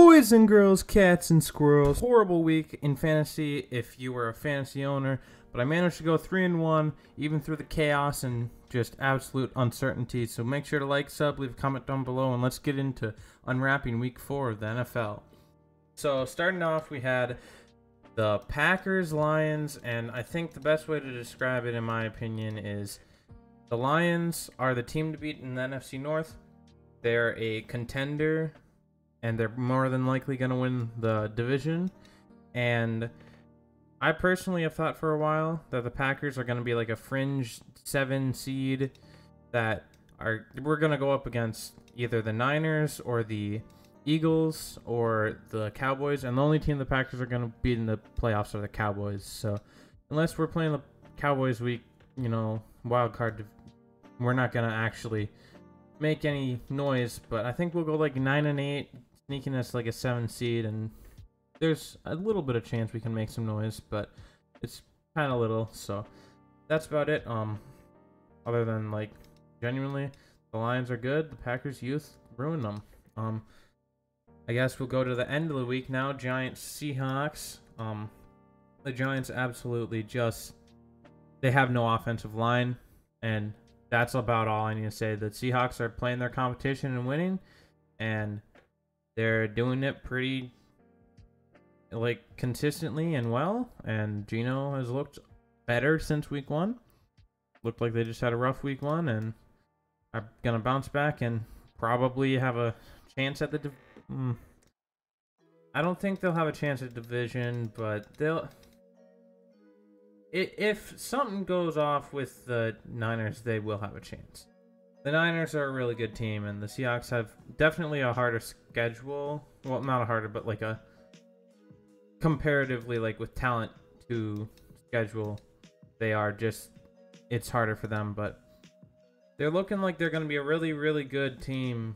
Boys and girls, cats and squirrels. Horrible week in fantasy if you were a fantasy owner, but I managed to go 3-1 even through the chaos and just absolute uncertainty. So make sure to like, sub, leave a comment down below, and let's get into unwrapping week 4 of the NFL. So starting off, we had the Packers, Lions, and I think the best way to describe it, in my opinion, is the Lions are the team to beat in the NFC North. They're a contender, and they're more than likely going to win the division. And I personally have thought for a while that the Packers are going to be like a fringe 7 seed that we're going to go up against either the Niners or the Eagles or the Cowboys, and the only team the Packers are going to beat in the playoffs are the Cowboys. So unless we're playing the Cowboys week, wild card, we're not going to actually make any noise. But I think we'll go like 9-8, sneaking us like a 7 seed, and there's a little bit of chance we can make some noise, but it's kind of little. So that's about it. Other than like genuinely, the Lions are good. The Packers youth ruined them. I guess we'll go to the end of the week now. Giants, Seahawks. The Giants absolutely they have no offensive line, and that's about all I need to say. The Seahawks are playing their competition and winning, and they're doing it pretty consistently and well, and Geno has looked better since week 1. Looked like they just had a rough week 1 and are gonna bounce back and probably have a chance at the I don't think they'll have a chance at division, but if something goes off with the Niners, they will have a chance. The Niners are a really good team, and the Seahawks have definitely a harder schedule. Well, not a harder, but like a comparatively, like with talent to schedule, they are it's harder for them, but they're looking like they're going to be a really, really good team,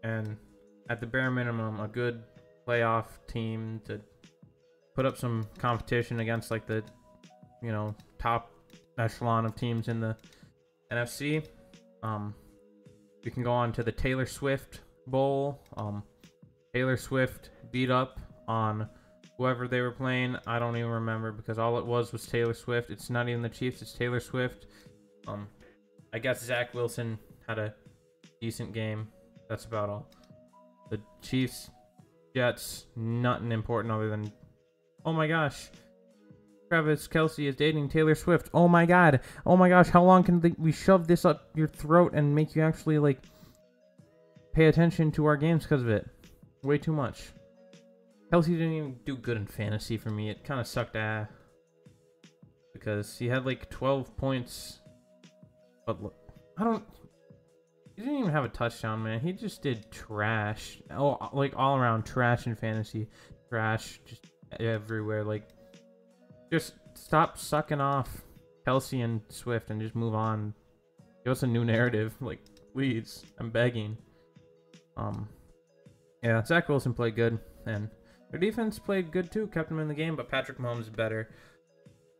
and at the bare minimum, a good playoff team to put up some competition against like the, top echelon of teams in the NFC. We can go on to the Taylor Swift Bowl. Taylor Swift beat up on whoever they were playing. I don't even remember, because all it was Taylor Swift. It's not even the Chiefs, it's Taylor Swift. I guess Zach Wilson had a decent game. That's about all. The Chiefs, Jets, nothing important other than, oh my gosh, Travis Kelce is dating Taylor Swift. Oh my god. Oh my gosh, how long can we shove this up your throat and make you actually pay attention to our games because of it? Way too much. Kelce didn't even do good in fantasy for me. It kind of sucked ass, because he had 12 points, but look, he didn't even have a touchdown, man. He just did trash. Oh, all around trash in fantasy. Trash just everywhere. Just stop sucking off Kelce and Swift and just move on. Give us a new narrative. Please. I'm begging. Yeah, Zach Wilson played good, and their defense played good too. Kept them in the game, but Patrick Mahomes is better.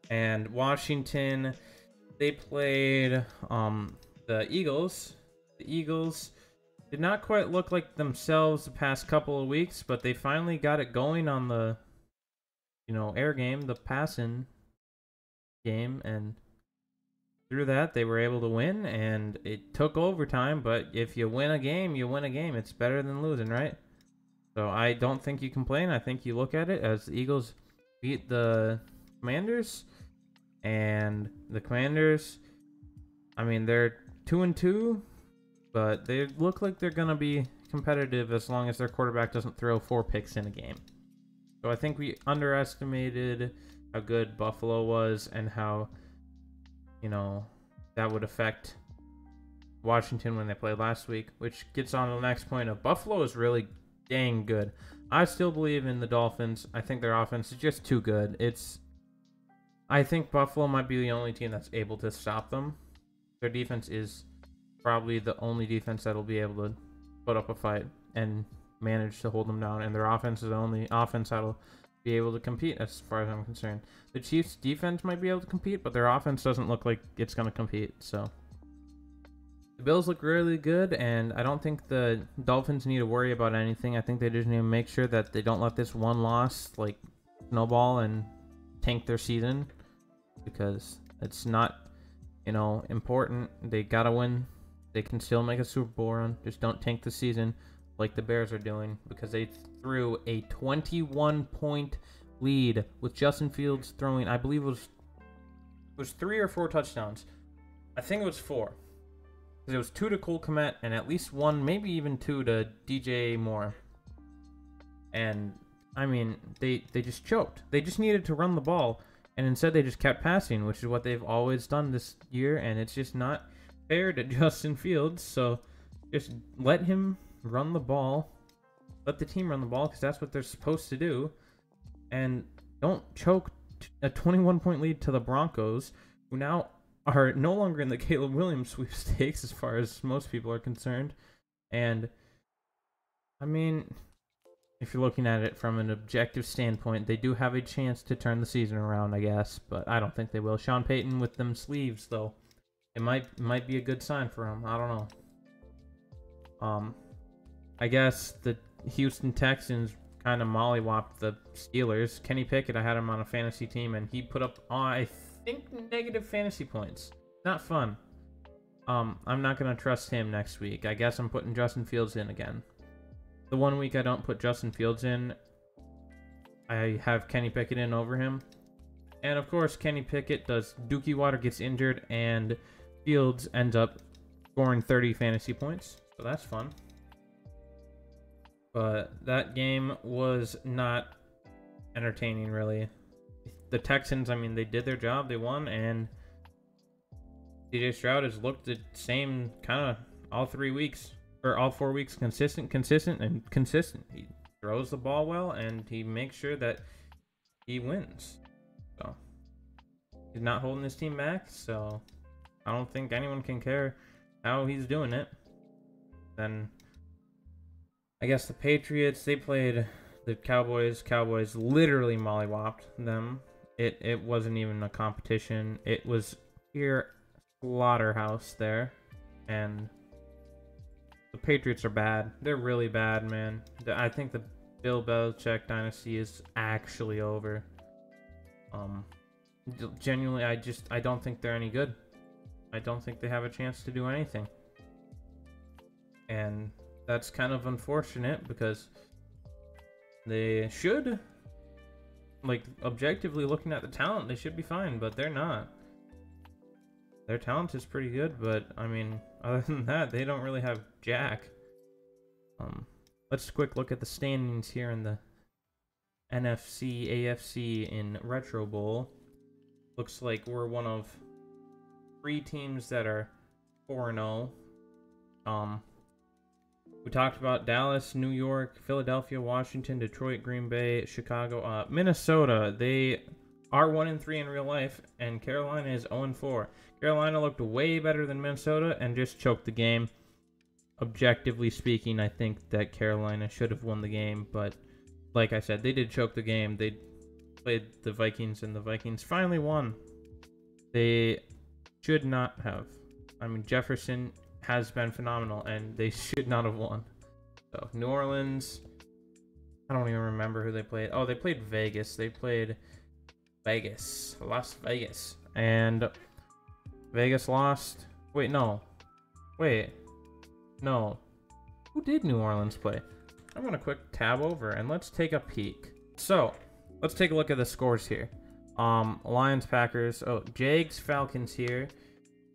And Washington, they played the Eagles. The Eagles did not quite look like themselves the past couple of weeks, but they finally got it going on the, air game, the passing game, and through that they were able to win, and it took overtime, but if you win a game, you win a game. It's better than losing, right? So I don't think you complain. I think you look at it as the Eagles beat the Commanders, and the Commanders, they're 2-2, but they look like they're going to be competitive as long as their quarterback doesn't throw 4 picks in a game. So I think we underestimated how good Buffalo was and how, that would affect Washington when they played last week, which gets on to the next point of Buffalo is really dang good. I still believe in the Dolphins. I think their offense is just too good. I think Buffalo might be the only team that's able to stop them. Their defense is probably the only defense that'll be able to put up a fight and manage to hold them down, and their offense is the only offense that'll be able to compete as far as I'm concerned. The Chiefs' defense might be able to compete, but their offense doesn't look like it's going to compete. So The Bills look really good, and I don't think the Dolphins need to worry about anything. I think they just need to make sure that they don't let this one loss like snowball and tank their season, because it's not, important. They gotta win. They can still make a Super Bowl run. Just don't tank the season like the Bears are doing, because they threw a 21-point lead with Justin Fields throwing, I believe it was 3 or 4 touchdowns. I think it was 4. Because it was 2 to Cole Kmet and at least 1, maybe even 2 to DJ Moore. And I mean, they just choked. They just needed to run the ball, and instead they just kept passing, which is what they've always done this year, and it's just not fair to Justin Fields. So just let him run the ball. Let the team run the ball, because that's what they're supposed to do. And don't choke a 21-point lead to the Broncos, who now are no longer in the Caleb Williams sweepstakes as far as most people are concerned. And I mean, if you're looking at it from an objective standpoint, they do have a chance to turn the season around, I guess, but I don't think they will. Sean Payton with them sleeves, though, it might be a good sign for him. I don't know. I guess the Houston Texans kind of mollywopped the Steelers. Kenny Pickett, I had him on a fantasy team, and he put up, I think, negative fantasy points. Not fun. I'm not going to trust him next week. I guess I'm putting Justin Fields in again. The one week I don't put Justin Fields in, I have Kenny Pickett in over him. And of course, Kenny Pickett does Dookie Water gets injured, and Fields ends up scoring 30 fantasy points. So that's fun. But that game was not entertaining, really. The Texans, I mean, they did their job. They won, and CJ Stroud has looked the same kind of all 3 weeks, or all 4 weeks, consistent. He throws the ball well, and he makes sure that he wins. So he's not holding his team back, so I don't think anyone can care how he's doing it. Then I guess the Patriots, they played the Cowboys. Cowboys literally mollywopped them. It wasn't even a competition. It was pure slaughterhouse there. And the Patriots are bad. They're really bad, man. I think the Bill Belichick dynasty is actually over. Genuinely, I don't think they're any good. I don't think they have a chance to do anything. And that's kind of unfortunate, because they should, like, objectively looking at the talent, they should be fine, but they're not. Their talent is pretty good, but I mean, other than that, they don't really have jack. Let's quick look at the standings here in the NFC, AFC in Retro Bowl. Looks like we're one of 3 teams that are 4-0. We talked about Dallas, New York, Philadelphia, Washington, Detroit, Green Bay, Chicago, Minnesota. They are 1-3 in real life, and Carolina is 0-4. Carolina looked way better than Minnesota and just choked the game. Objectively speaking, I think that Carolina should have won the game, but like I said, they did choke the game. They played the Vikings, and the Vikings finally won. They should not have. I mean, Jefferson has been phenomenal, and they should not have won. So, New Orleans, I don't even remember who they played. Oh, they played Vegas. They played Vegas. Las Vegas. And Vegas lost. Wait, no. Wait. No. Who did New Orleans play? I'm going to quick tab over, and let's take a peek. So, let's take a look at the scores here. Lions, Packers. Oh, Jags, Falcons here.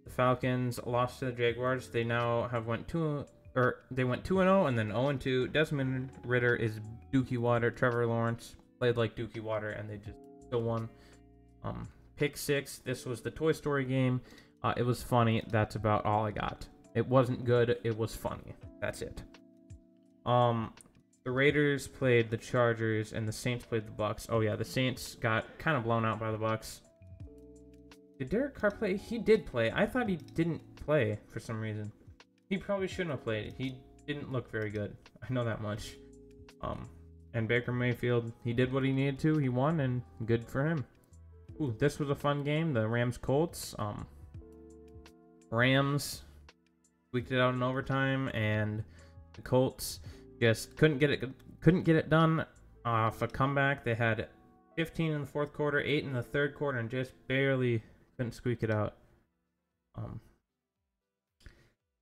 The Falcons lost to the Jaguars. They now have went 2-0 and then 0-2. Desmond Ridder is Dookie Water. Trevor Lawrence played like Dookie Water, and they just still won. Pick 6. This was the Toy Story game. It was funny. That's about all I got. It wasn't good. It was funny. That's it. The Raiders played the Chargers, and the Saints played the Bucks. Oh yeah, the Saints got kind of blown out by the Bucks. Did Derek Carr play? He did play. I thought he didn't play for some reason. He probably shouldn't have played. He didn't look very good. I know that much. And Baker Mayfield, he did what he needed to. He won, and good for him. Ooh, this was a fun game. The Rams-Colts. Rams squeaked it out in overtime, and the Colts just couldn't get it done off a comeback. They had 15 in the fourth quarter, 8 in the third quarter, and just barely couldn't squeak it out.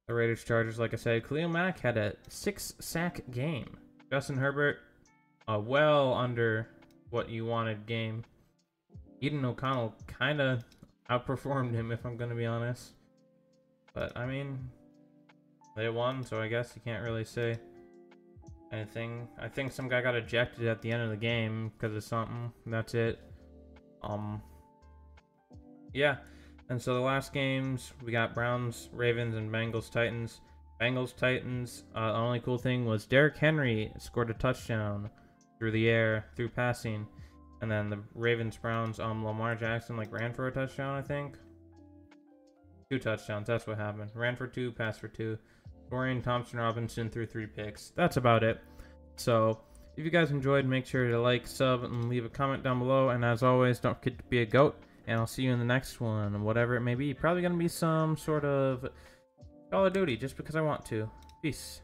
The Raiders Chargers, like I said, Khalil Mack had a 6-sack game. Justin Herbert, well under what you wanted game. Eden O'Connell kind of outperformed him, if I'm going to be honest. But, I mean, they won, so I guess you can't really say anything. I think some guy got ejected at the end of the game because of something. That's it. Yeah. And so the last games, we got Browns, Ravens, and Bengals, Titans. Bengals, Titans, the only cool thing was Derrick Henry scored a touchdown through the air, through passing. And then the Ravens, Browns, Lamar Jackson, ran for a touchdown, I think. 2 touchdowns, that's what happened. Ran for 2, passed for 2. Dorian Thompson-Robinson threw 3 picks. That's about it. So, if you guys enjoyed, make sure to like, sub, and leave a comment down below. And as always, don't forget to be a goat. And I'll see you in the next one, whatever it may be. Probably going to be some sort of Call of Duty, just because I want to. Peace.